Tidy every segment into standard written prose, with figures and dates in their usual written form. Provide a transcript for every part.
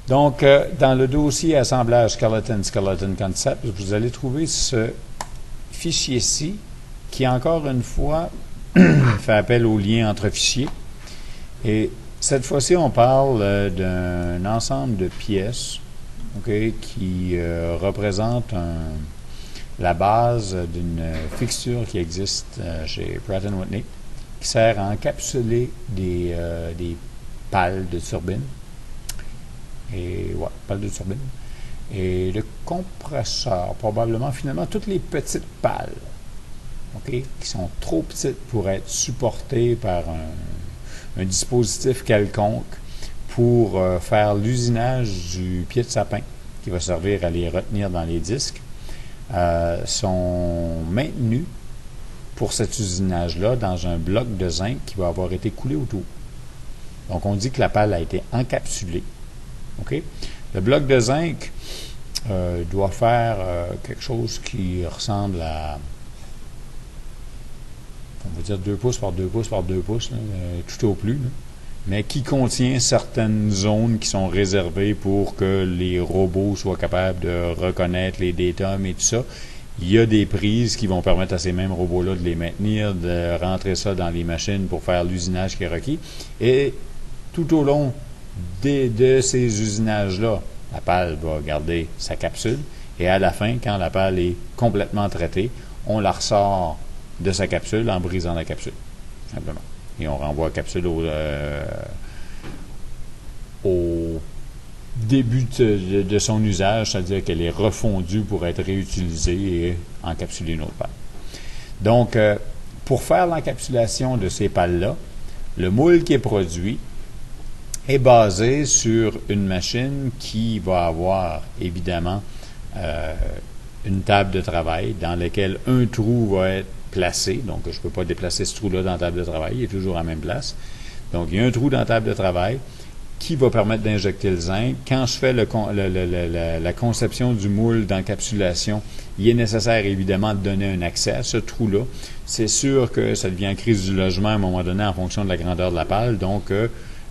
Donc, dans le dossier assemblage Skeleton Concept, vous allez trouver ce fichier-ci qui, encore une fois, fait appel au lien entre fichiers. Et cette fois-ci, on parle d'un ensemble de pièces qui représente la base d'une fixture qui existe chez Pratt & Whitney, qui sert à encapsuler des pales de turbine. Et pales de turbine. Et le compresseur, probablement, finalement, toutes les petites pales, qui sont trop petites pour être supportées par un dispositif quelconque pour faire l'usinage du pied de sapin qui va servir à les retenir dans les disques, sont maintenus pour cet usinage-là dans un bloc de zinc qui va avoir été coulé autour. Donc, on dit que la pale a été encapsulée. Le bloc de zinc doit faire quelque chose qui ressemble à, on va dire 2 pouces par 2 pouces par 2 pouces, tout au plus, mais qui contient certaines zones qui sont réservées pour que les robots soient capables de reconnaître les datums et tout ça. Il y a des prises qui vont permettre à ces mêmes robots-là de les maintenir, de rentrer ça dans les machines pour faire l'usinage qui est requis. Et tout au long de ces usinages-là, la pale va garder sa capsule et à la fin, quand la pale est complètement traitée, on la ressort de sa capsule en brisant la capsule, simplement. Et on renvoie la capsule au début de son usage, c'est-à-dire qu'elle est refondue pour être réutilisée et encapsuler une autre pale. Donc, pour faire l'encapsulation de ces pales-là, le moule qui est produit est basé sur une machine qui va avoir, évidemment, une table de travail dans laquelle un trou va être placé. Donc, je ne peux pas déplacer ce trou-là dans la table de travail. Il est toujours à la même place. Donc, il y a un trou dans la table de travail qui va permettre d'injecter le zinc. Quand je fais la conception du moule d'encapsulation, il est nécessaire, évidemment, de donner un accès à ce trou-là. C'est sûr que ça devient crise du logement à un moment donné en fonction de la grandeur de la pale. Donc,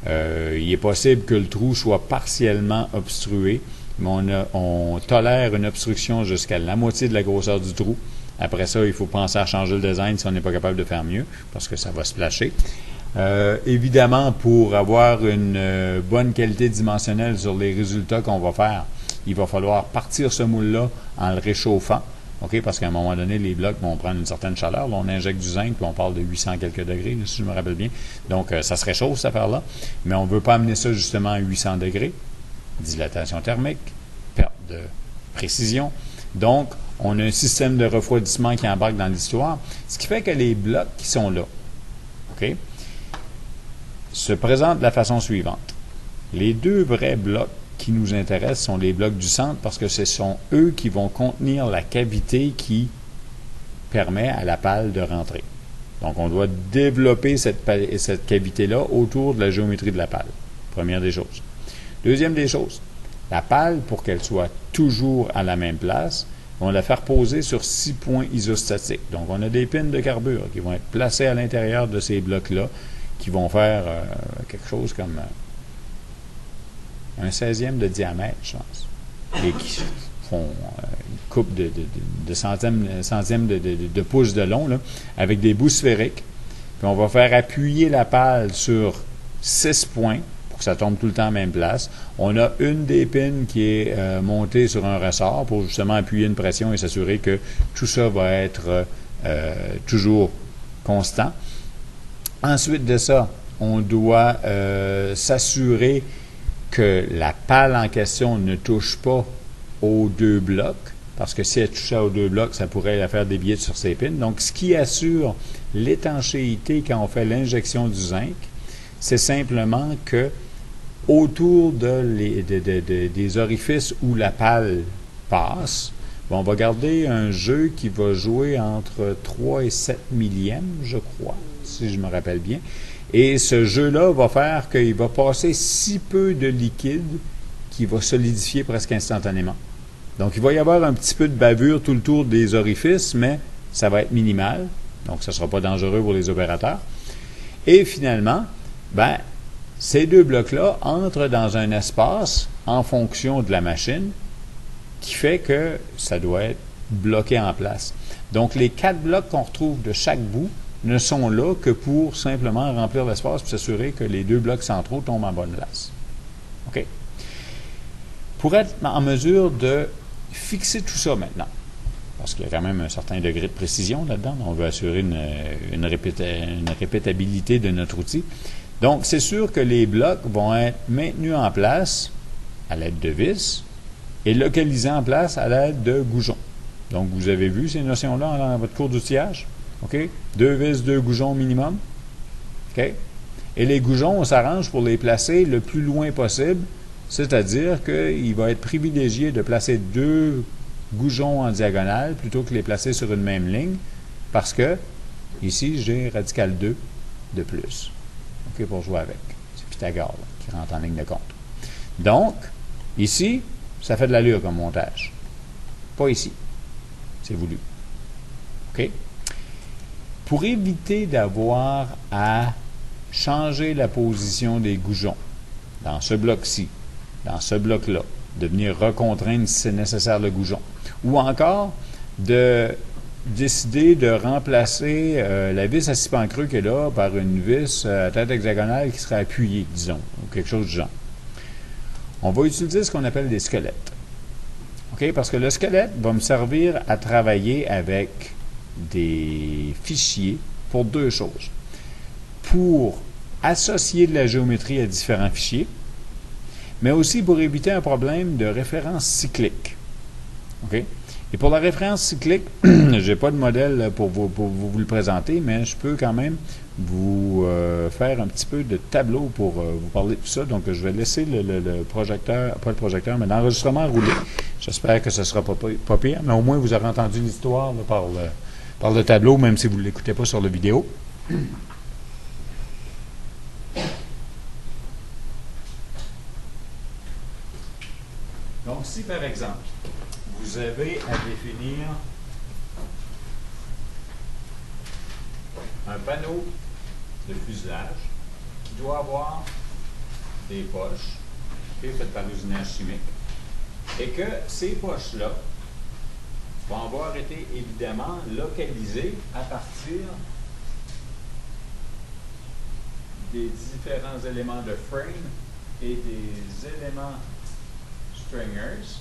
il est possible que le trou soit partiellement obstrué, mais on tolère une obstruction jusqu'à la moitié de la grosseur du trou. Après ça, il faut penser à changer le design si on n'est pas capable de faire mieux, parce que ça va splasher. Évidemment, pour avoir une bonne qualité dimensionnelle sur les résultats qu'on va faire, il va falloir partir ce moule-là en le réchauffant, parce qu'à un moment donné, les blocs vont prendre une certaine chaleur. Là, on injecte du zinc, puis on parle de 800 quelques degrés, si je me rappelle bien. Donc, ça se réchauffe, cette affaire-là, mais on ne veut pas amener ça justement à 800 degrés. Dilatation thermique, perte de précision. Donc, on a un système de refroidissement qui embarque dans l'histoire, ce qui fait que les blocs qui sont là, se présentent de la façon suivante. Les deux vrais blocs qui nous intéressent sont les blocs du centre parce que ce sont eux qui vont contenir la cavité qui permet à la pale de rentrer. Donc, on doit développer cette cavité-là autour de la géométrie de la pale. Première des choses. Deuxième des choses, la pale, pour qu'elle soit toujours à la même place, on va la faire poser sur 6 points isostatiques. Donc, on a des pins de carbure qui vont être placés à l'intérieur de ces blocs-là, qui vont faire quelque chose comme un 16e de diamètre, je pense, et qui font une coupe de centièmes de pouces de long, là, avec des bouts sphériques. Puis on va faire appuyer la pale sur 6 points pour que ça tombe tout le temps à la même place. On a une des pins qui est montée sur un ressort pour justement appuyer une pression et s'assurer que tout ça va être toujours constant. Ensuite de ça, on doit s'assurer que la pale en question ne touche pas aux deux blocs, parce que si elle touchait aux deux blocs, ça pourrait la faire dévier sur ses pins. Donc, ce qui assure l'étanchéité quand on fait l'injection du zinc, c'est simplement que autour des orifices où la pale passe, on va garder un jeu qui va jouer entre 3 et 7 millièmes, je crois, si je me rappelle bien. Et ce jeu-là va faire qu'il va passer si peu de liquide qu'il va solidifier presque instantanément. Donc, il va y avoir un petit peu de bavure tout le tour des orifices, mais ça va être minimal. Donc, ça ne sera pas dangereux pour les opérateurs. Et finalement, Ces deux blocs-là entrent dans un espace en fonction de la machine qui fait que ça doit être bloqué en place. Donc, les 4 blocs qu'on retrouve de chaque bout ne sont là que pour simplement remplir l'espace et s'assurer que les 2 blocs centraux tombent en bonne place. OK? Pour être en mesure de fixer tout ça maintenant, parce qu'il y a quand même un certain degré de précision là-dedans, on veut assurer une répétabilité de notre outil. Donc, c'est sûr que les blocs vont être maintenus en place à l'aide de vis et localisés en place à l'aide de goujons. Donc, vous avez vu ces notions-là dans votre cours d'outillage? OK? 2 vis, 2 goujons minimum. OK? Et les goujons, on s'arrange pour les placer le plus loin possible, c'est-à-dire qu'il va être privilégié de placer 2 goujons en diagonale plutôt que les placer sur une même ligne, parce que, ici, j'ai radical 2 de plus. OK, pour jouer avec. C'est Pythagore là, qui rentre en ligne de compte. Donc, ici, ça fait de l'allure comme montage. Pas ici. C'est voulu. OK? Pour éviter d'avoir à changer la position des goujons dans ce bloc-ci, dans ce bloc-là, de venir recontraindre si c'est nécessaire le goujon, ou encore de décider de remplacer la vis à 6 pans creux qui est là par une vis à tête hexagonale qui serait appuyée, disons, ou quelque chose du genre. On va utiliser ce qu'on appelle des squelettes. OK? Parce que le squelette va me servir à travailler avec des fichiers pour 2 choses. Pour associer de la géométrie à différents fichiers, mais aussi pour éviter un problème de référence cyclique. OK? Et pour la référence cyclique, je n'ai pas de modèle pour vous le présenter, mais je peux quand même vous faire un petit peu de tableau pour vous parler de tout ça. Donc, je vais laisser le projecteur, pas le projecteur, mais l'enregistrement rouler. J'espère que ce ne sera pas pire, mais au moins vous aurez entendu l'histoire par le tableau, même si vous ne l'écoutez pas sur la vidéo. Donc, si par exemple, vous avez à définir un panneau de fuselage qui doit avoir des poches faites par usinage chimique et que ces poches-là vont avoir été évidemment localisées à partir des différents éléments de frame et des éléments stringers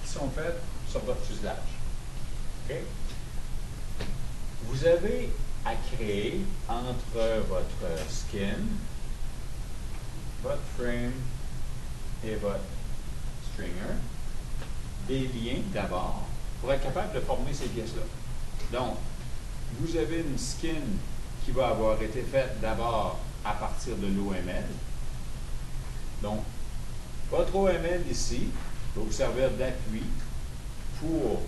qui sont faits sur votre fuselage. Okay? Vous avez à créer entre votre skin, votre frame et votre stringer des liens d'abord pour être capable de former ces pièces-là. Donc, vous avez une skin qui va avoir été faite d'abord à partir de l'OML. Donc, votre OML ici va vous servir d'appui pour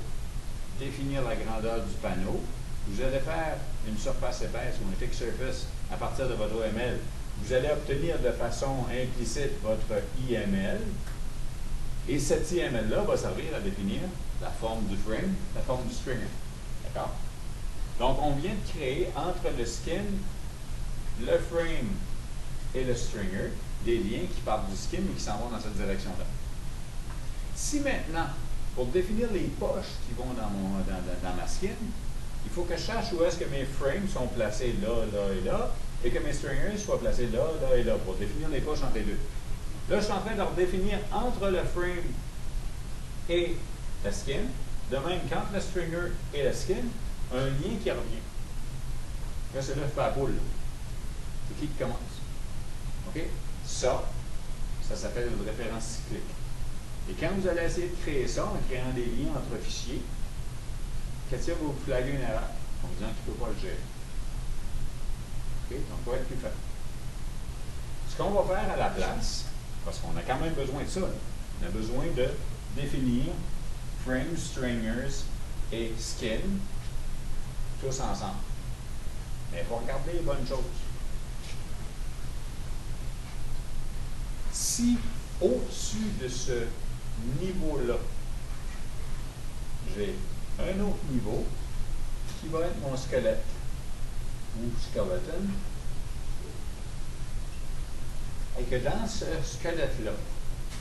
définir la grandeur du panneau. Vous allez faire une surface épaisse ou un thick surface à partir de votre OML. Vous allez obtenir de façon implicite votre IML. Et cet IML-là va servir à définir la forme du frame, la forme du stringer. D'accord? Donc, on vient de créer entre le skin, le frame et le stringer des liens qui partent du skin et qui s'en vont dans cette direction-là. Si maintenant, pour définir les poches qui vont dans ma skin, il faut que je sache où est-ce que mes frames sont placés là, là et là, et que mes stringers soient placés là, là et là, pour définir les poches entre les deux. Là, je suis en train de redéfinir entre le frame et la skin, de même qu'entre le stringer et la skin, un lien qui revient. Là, c'est l'œuf à la poule. C'est qui commence. OK? Ça s'appelle une référence cyclique. Et quand vous allez essayer de créer ça en créant des liens entre fichiers, Katia va vous flaguer une erreur en vous disant qu'il ne peut pas le gérer. OK? Donc, il faut être plus faible. Ce qu'on va faire à la place, parce qu'on a quand même besoin de ça, on a besoin de définir frames, stringers et skin tous ensemble. Mais il faut regarder les bonnes choses. Si au-dessus de ce niveau-là, j'ai un autre niveau qui va être mon squelette. ou skeleton, et que dans ce squelette-là,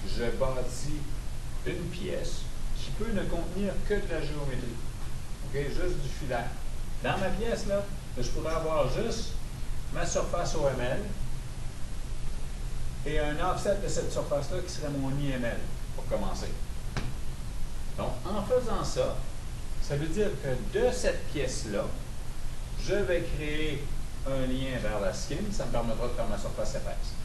je bâtis une pièce qui peut ne contenir que de la géométrie. OK? Juste du filaire. Dans ma pièce, là, je pourrais avoir juste ma surface OML et un offset de cette surface-là qui serait mon IML, pour commencer. Donc, en faisant ça, ça veut dire que de cette pièce-là, je vais créer un lien vers la skin, ça me permettra de faire ma surface épaisse.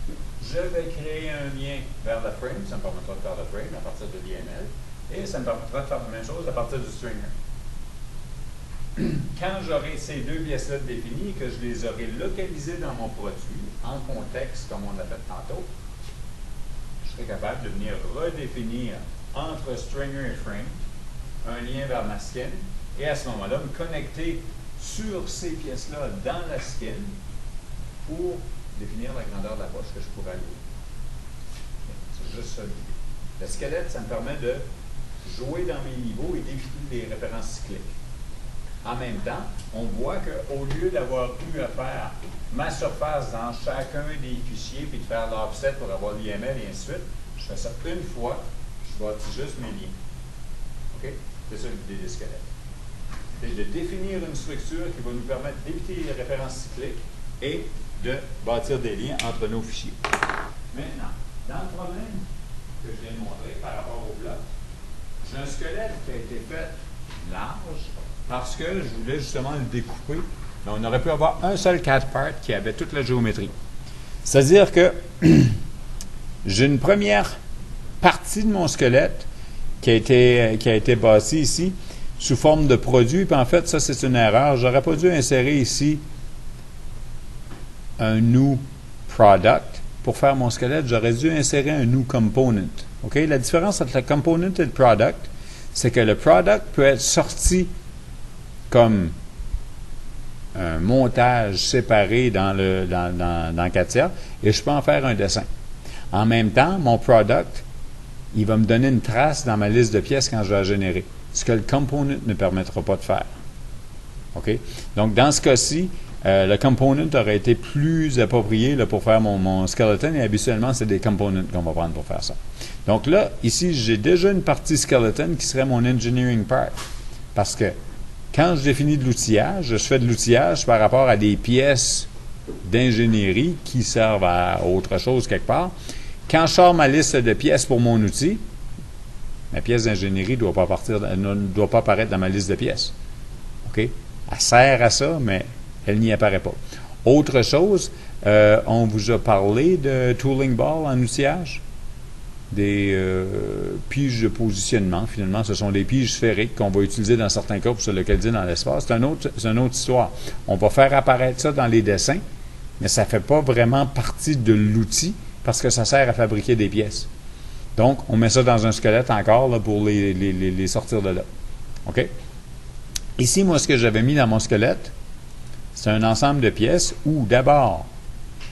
Je vais créer un lien vers le frame, ça me permettra de faire le frame à partir de l'IML, et ça me permettra de faire la même chose à partir du stringer. Quand j'aurai ces deux pièces-là définies et que je les aurai localisées dans mon produit, en contexte, comme on l'a fait tantôt, je serai capable de venir redéfinir entre stringer et frame un lien vers ma skin, et à ce moment-là, me connecter sur ces pièces-là dans la skin pour définir la grandeur de la poche que je pourrais allouer. C'est juste ça l'idée. Le squelette, ça me permet de jouer dans mes niveaux et définir les références cycliques. En même temps, on voit qu'au lieu d'avoir eu à faire ma surface dans chacun des fichiers puis de faire l'offset pour avoir l'IML et ainsi de suite, je fais ça une fois, je bâtis juste mes liens. OK? C'est ça l'idée des squelettes. C'est de définir une structure qui va nous permettre d'éviter les références cycliques et de bâtir des liens entre nos fichiers. Maintenant, dans le problème que je viens de montrer par rapport au bloc, j'ai un squelette qui a été fait large parce que je voulais justement le découper. Mais on aurait pu avoir un seul 4-part qui avait toute la géométrie. C'est-à-dire que j'ai une première partie de mon squelette qui a été bâtie ici sous forme de produit. Puis en fait, ça, c'est une erreur. J'aurais pas dû insérer ici un new product. Pour faire mon squelette, j'aurais dû insérer un new component. OK? La différence entre le component et le product, c'est que le product peut être sorti comme un montage séparé dans CATIA et je peux en faire un dessin. En même temps, mon product, il va me donner une trace dans ma liste de pièces quand je vais la générer, ce que le component ne permettra pas de faire. OK? Donc, dans ce cas-ci, le component aurait été plus approprié là, pour faire mon skeleton et habituellement, c'est des components qu'on va prendre pour faire ça. Donc là, ici, j'ai déjà une partie skeleton qui serait mon engineering part. Parce que quand je définis de l'outillage, je fais de l'outillage par rapport à des pièces d'ingénierie qui servent à autre chose quelque part. Quand je sors ma liste de pièces pour mon outil, ma pièce d'ingénierie ne doit pas apparaître dans ma liste de pièces. OK? Elle sert à ça, mais elle n'y apparaît pas. Autre chose, on vous a parlé de tooling ball en outillage. Des piges de positionnement. Finalement, ce sont des piges sphériques qu'on va utiliser dans certains cas pour se localiser dans l'espace. C'est une autre histoire. On va faire apparaître ça dans les dessins, mais ça ne fait pas vraiment partie de l'outil parce que ça sert à fabriquer des pièces. Donc, on met ça dans un squelette encore là, pour les sortir de là. OK? Ici, moi, ce que j'avais mis dans mon squelette, c'est un ensemble de pièces où, d'abord,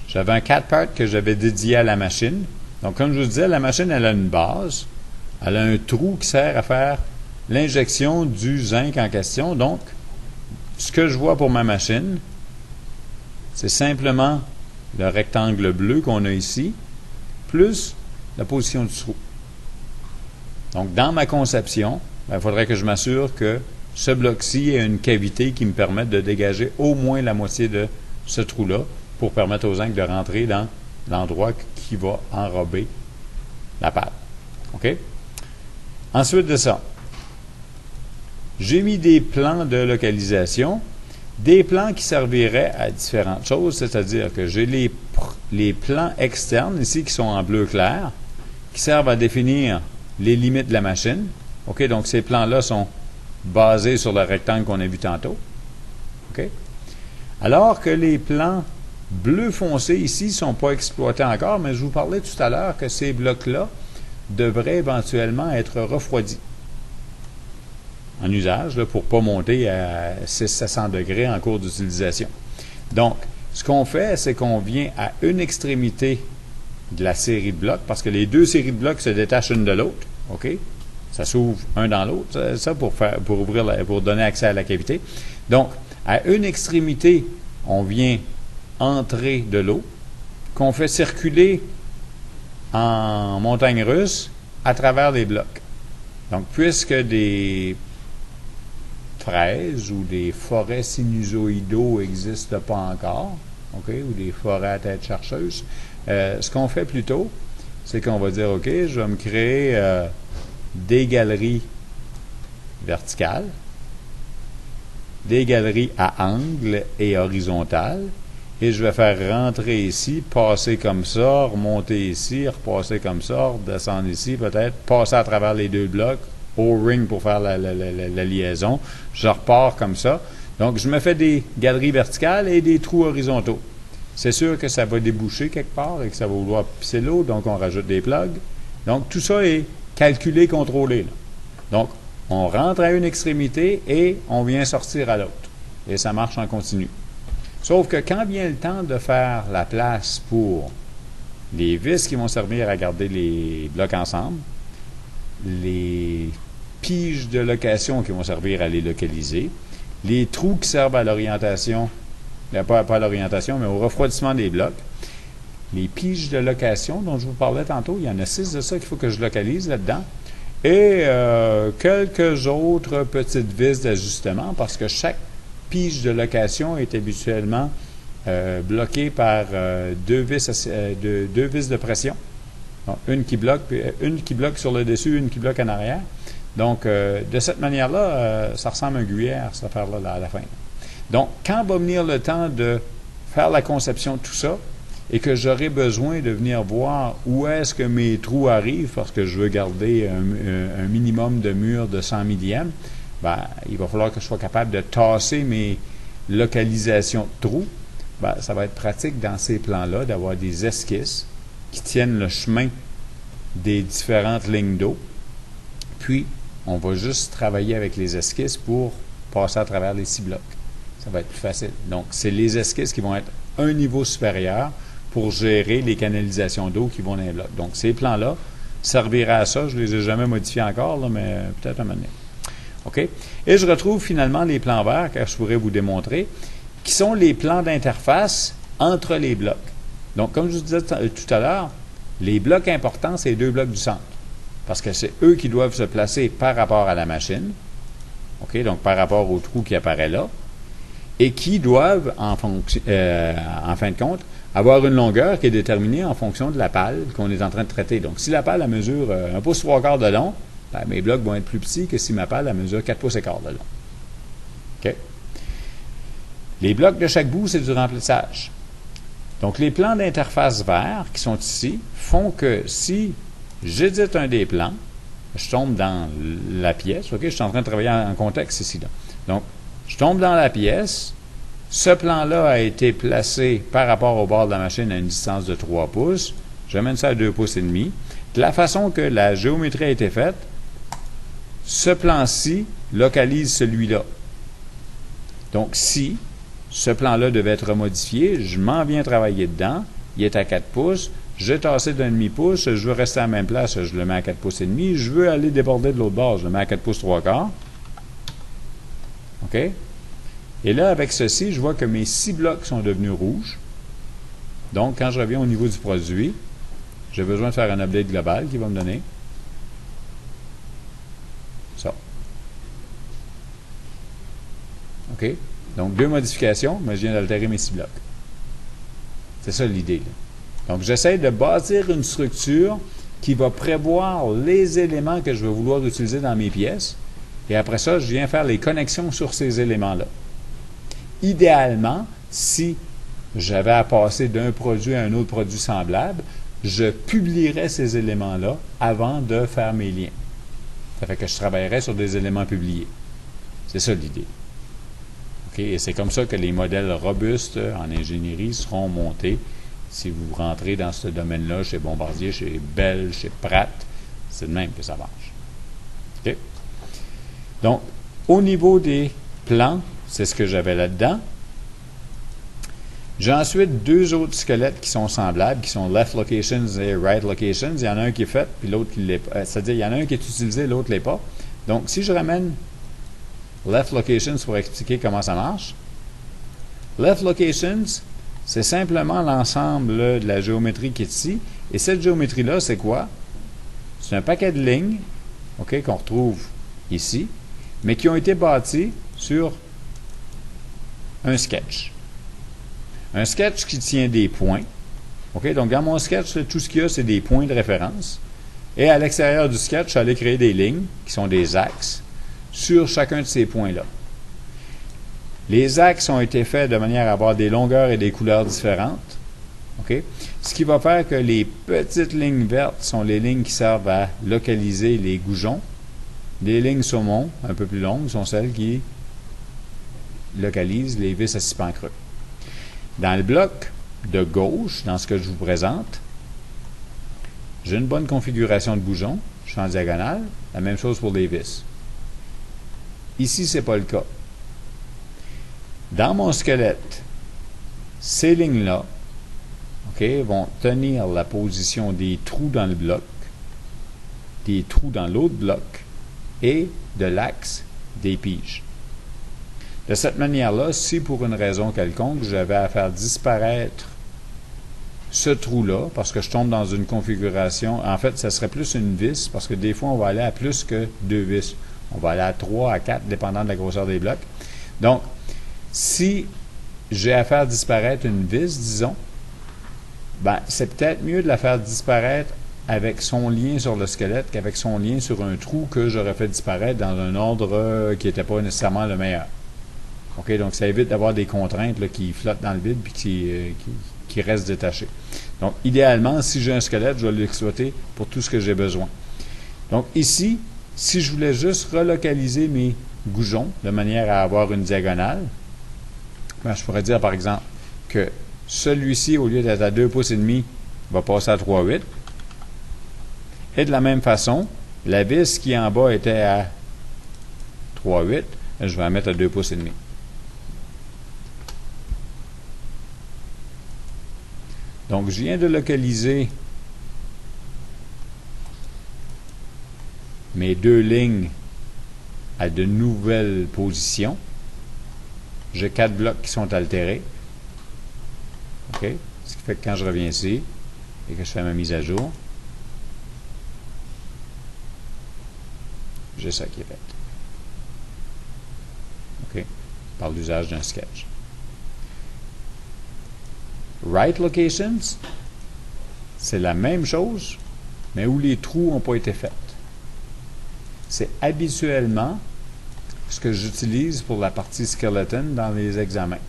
j'avais un 4-part que j'avais dédié à la machine. Donc, comme je vous disais, la machine, elle a une base. Elle a un trou qui sert à faire l'injection du zinc en question. Donc, ce que je vois pour ma machine, c'est simplement le rectangle bleu qu'on a ici, plus la position du trou. Donc, dans ma conception, il faudrait que je m'assure que ce bloc-ci ait une cavité qui me permette de dégager au moins la moitié de ce trou-là pour permettre au zinc de rentrer dans l'endroit qui va enrober la pâte. OK? Ensuite de ça, j'ai mis des plans de localisation, des plans qui serviraient à différentes choses, c'est-à-dire que j'ai les plans externes ici qui sont en bleu clair, qui servent à définir les limites de la machine. OK? Donc, ces plans-là sont basés sur le rectangle qu'on a vu tantôt. OK? Alors que les plans bleu foncé ici ne sont pas exploités encore, mais je vous parlais tout à l'heure que ces blocs-là devraient éventuellement être refroidis en usage là, pour ne pas monter à 600-700 degrés en cours d'utilisation. Donc, ce qu'on fait, c'est qu'on vient à une extrémité de la série de blocs, parce que les deux séries de blocs se détachent une de l'autre. OK? Ça s'ouvre un dans l'autre, ça pour donner accès à la cavité. Donc, à une extrémité on vient entrer de l'eau, qu'on fait circuler en montagne russe à travers les blocs. Donc, puisque des fraises ou des forêts sinusoïdaux n'existent pas encore, ou des forêts à tête chercheuse, ce qu'on fait plutôt, c'est qu'on va dire, OK, je vais me créer des galeries verticales, des galeries à angle et horizontales, et je vais faire rentrer ici, passer comme ça, remonter ici, repasser comme ça, redescendre ici, peut-être, passer à travers les deux blocs, au ring pour faire la liaison. Je repars comme ça. Donc, je me fais des galeries verticales et des trous horizontaux. C'est sûr que ça va déboucher quelque part et que ça va vouloir pisser l'eau, donc on rajoute des plugs. Donc, tout ça est calculé, contrôlé, là. Donc, on rentre à une extrémité et on vient sortir à l'autre. Et ça marche en continu. Sauf que quand vient le temps de faire la place pour les vis qui vont servir à garder les blocs ensemble, les piges de location qui vont servir à les localiser, les trous qui servent à l'orientation, pas à l'orientation, mais au refroidissement des blocs, les piges de location dont je vous parlais tantôt, il y en a 6 de ça qu'il faut que je localise là-dedans, et quelques autres petites vis d'ajustement, parce que chaque pige de location est habituellement bloquée par deux vis de pression. Donc, une qui bloque sur le dessus, une qui bloque en arrière. Donc, de cette manière-là, ça ressemble à une gruyère, cette affaire-là, à la fin. Donc, quand va venir le temps de faire la conception de tout ça, et que j'aurai besoin de venir voir où est-ce que mes trous arrivent, parce que je veux garder un minimum de mur de 100 millièmes, ben, il va falloir que je sois capable de tasser mes localisations de trous. Ben, ça va être pratique dans ces plans-là d'avoir des esquisses qui tiennent le chemin des différentes lignes d'eau. Puis, on va juste travailler avec les esquisses pour passer à travers les 6 blocs. Ça va être plus facile. Donc, c'est les esquisses qui vont être un niveau supérieur pour gérer les canalisations d'eau qui vont dans les blocs. Donc, ces plans-là serviraient à ça. Je ne les ai jamais modifiés encore, là, mais peut-être un moment donné. OK? Et je retrouve finalement les plans verts, que je pourrais vous démontrer, qui sont les plans d'interface entre les blocs. Donc, comme je vous disais tout à l'heure, les blocs importants, c'est les 2 blocs du centre. Parce que c'est eux qui doivent se placer par rapport à la machine. OK? Donc, par rapport au trou qui apparaît là. Et qui doivent, en fin de compte, avoir une longueur qui est déterminée en fonction de la pale qu'on est en train de traiter. Donc, si la pale, elle mesure 1 pouce 3 quarts de long, ben, mes blocs vont être plus petits que si ma pale, elle mesure 4 pouces et quart de long. OK? Les blocs de chaque bout, c'est du remplissage. Donc, les plans d'interface verts qui sont ici font que si j'édite un des plans, je tombe dans la pièce. OK? Je suis en train de travailler en contexte ici. Là. Donc, je tombe dans la pièce. Ce plan-là a été placé par rapport au bord de la machine à une distance de 3 pouces. J'amène ça à 2 pouces et demi. De la façon que la géométrie a été faite, ce plan-ci localise celui-là. Donc, si ce plan-là devait être modifié, je m'en viens travailler dedans, il est à 4 pouces, j'ai tassé d'un demi-pouce, je veux rester à la même place, je le mets à 4 pouces et demi, je veux aller déborder de l'autre bord, je le mets à 4 pouces 3 quarts. OK? Et là, avec ceci, je vois que mes 6 blocs sont devenus rouges. Donc, quand je reviens au niveau du produit, j'ai besoin de faire un update global qui va me donner ça. OK? Donc, 2 modifications, mais je viens d'altérer mes 6 blocs. C'est ça l'idée, là. Donc, j'essaie de bâtir une structure qui va prévoir les éléments que je vais vouloir utiliser dans mes pièces. Et après ça, je viens faire les connexions sur ces éléments-là. Idéalement, si j'avais à passer d'un produit à un autre produit semblable, je publierais ces éléments-là avant de faire mes liens. Ça fait que je travaillerais sur des éléments publiés. C'est ça l'idée. Okay? Et c'est comme ça que les modèles robustes en ingénierie seront montés. Si vous rentrez dans ce domaine-là, chez Bombardier, chez Bell, chez Pratt, c'est de même que ça marche. OK? Donc, au niveau des plans, c'est ce que j'avais là-dedans. J'ai ensuite 2 autres squelettes qui sont semblables, qui sont left locations et right locations. Il y en a un qui est fait, puis l'autre qui ne l'est pas. C'est-à-dire, il y en a un qui est utilisé, l'autre ne l'est pas. Donc, si je ramène left locations pour expliquer comment ça marche, Left locations, c'est simplement l'ensemble de la géométrie qui est ici. Et cette géométrie-là, c'est quoi? C'est un paquet de lignes, OK, qu'on retrouve ici, mais qui ont été bâties sur un sketch. Un sketch qui tient des points. OK, donc dans mon sketch, tout ce qu'il y a, c'est des points de référence. Et à l'extérieur du sketch, je suis allé créer des lignes, qui sont des axes, sur chacun de ces points-là. Les axes ont été faits de manière à avoir des longueurs et des couleurs différentes. OK? Ce qui va faire que les petites lignes vertes sont les lignes qui servent à localiser les goujons. Les lignes saumon, un peu plus longues, sont celles qui localisent les vis à 6 pans creux. Dans le bloc de gauche, dans ce que je vous présente, j'ai une bonne configuration de boujons. Je suis en diagonale. La même chose pour les vis. Ici, ce n'est pas le cas. Dans mon squelette, ces lignes-là, OK, vont tenir la position des trous dans le bloc, des trous dans l'autre bloc et de l'axe des piges. De cette manière-là, si pour une raison quelconque, j'avais à faire disparaître ce trou-là, parce que je tombe dans une configuration, en fait, ça serait plus une vis, parce que des fois, on va aller à plus que 2 vis. On va aller à 3, à 4, dépendant de la grosseur des blocs. Donc, si j'ai à faire disparaître une vis, disons, ben, c'est peut-être mieux de la faire disparaître avec son lien sur le squelette qu'avec son lien sur un trou que j'aurais fait disparaître dans un ordre qui n'était pas nécessairement le meilleur. OK, donc ça évite d'avoir des contraintes là, qui flottent dans le vide et qui restent détachées. Donc, idéalement, si j'ai un squelette, je vais l'exploiter pour tout ce que j'ai besoin. Donc, ici, si je voulais juste relocaliser mes goujons de manière à avoir une diagonale, ben, je pourrais dire, par exemple, que celui-ci, au lieu d'être à 2 pouces et demi, va passer à 3,8. Et de la même façon, la vis qui en bas était à 3,8, je vais la mettre à 2 pouces et demi. Donc, je viens de localiser mes deux lignes à de nouvelles positions. J'ai 4 blocs qui sont altérés. OK? Ce qui fait que quand je reviens ici et que je fais ma mise à jour, j'ai ça qui est fait. OK? Par l'usage d'un sketch. Right locations, c'est la même chose, mais où les trous n'ont pas été faits. C'est habituellement ce que j'utilise pour la partie skeleton dans les examens,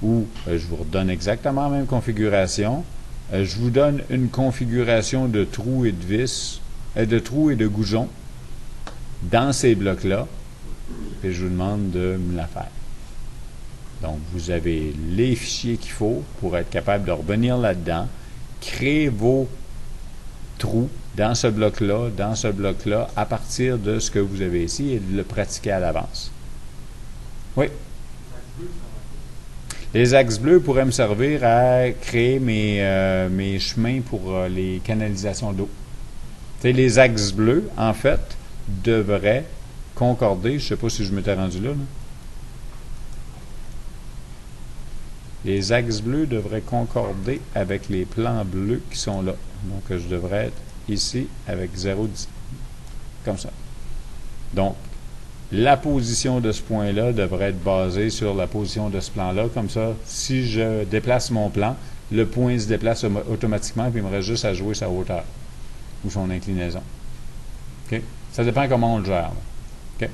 où je vous redonne exactement la même configuration. Je vous donne une configuration de trous et de vis, de trous et de goujons dans ces blocs-là, et je vous demande de me la faire. Donc, vous avez les fichiers qu'il faut pour être capable de revenir là-dedans, créer vos trous dans ce bloc-là, à partir de ce que vous avez ici et de le pratiquer à l'avance. Oui? Les axes bleus pourraient me servir à créer mes chemins pour les canalisations d'eau. Les axes bleus, en fait, devraient concorder. Je ne sais pas si je m'étais rendu là. Les axes bleus devraient concorder avec les plans bleus qui sont là. Donc, je devrais être ici avec 0,10. Comme ça. Donc, la position de ce point-là devrait être basée sur la position de ce plan-là. Comme ça, si je déplace mon plan, le point se déplace automatiquement et il me reste juste à jouer sa hauteur ou son inclinaison. OK? Ça dépend comment on le gère. OK?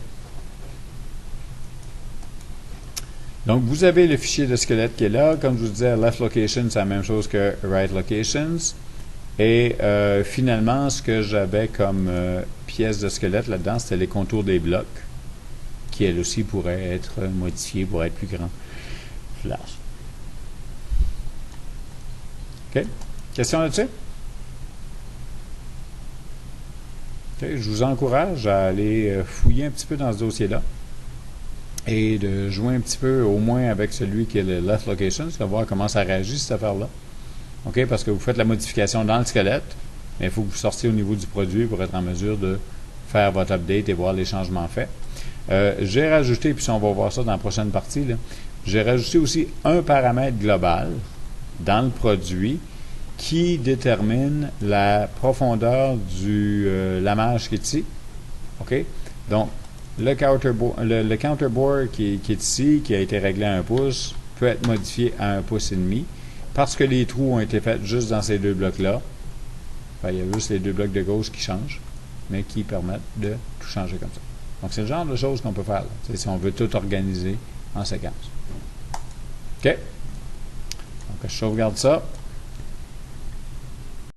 Donc, vous avez le fichier de squelette qui est là. Comme je vous disais, left location, c'est la même chose que right locations. Et finalement, ce que j'avais comme pièce de squelette là-dedans, c'était les contours des blocs, qui elles aussi pourraient être modifiés pour être plus grands. Flash. OK? Question là-dessus? OK, je vous encourage à aller fouiller un petit peu dans ce dossier-là et de jouer un petit peu au moins avec celui qui est le left location, de voir comment ça réagit cette affaire-là. OK? Parce que vous faites la modification dans le squelette, mais il faut que vous sortiez au niveau du produit pour être en mesure de faire votre update et voir les changements faits. J'ai rajouté, puis on va voir ça dans la prochaine partie, là, j'ai rajouté aussi un paramètre global dans le produit qui détermine la profondeur du lamage qui est ici. OK? Donc, le counterbore qui est ici, qui a été réglé à 1 pouce, peut être modifié à 1 pouce et demi parce que les trous ont été faits juste dans ces deux blocs-là. Il y a juste les deux blocs de gauche qui changent, mais qui permettent de tout changer comme ça. Donc, c'est le genre de choses qu'on peut faire là, si on veut tout organiser en séquence. OK? Donc, je sauvegarde ça.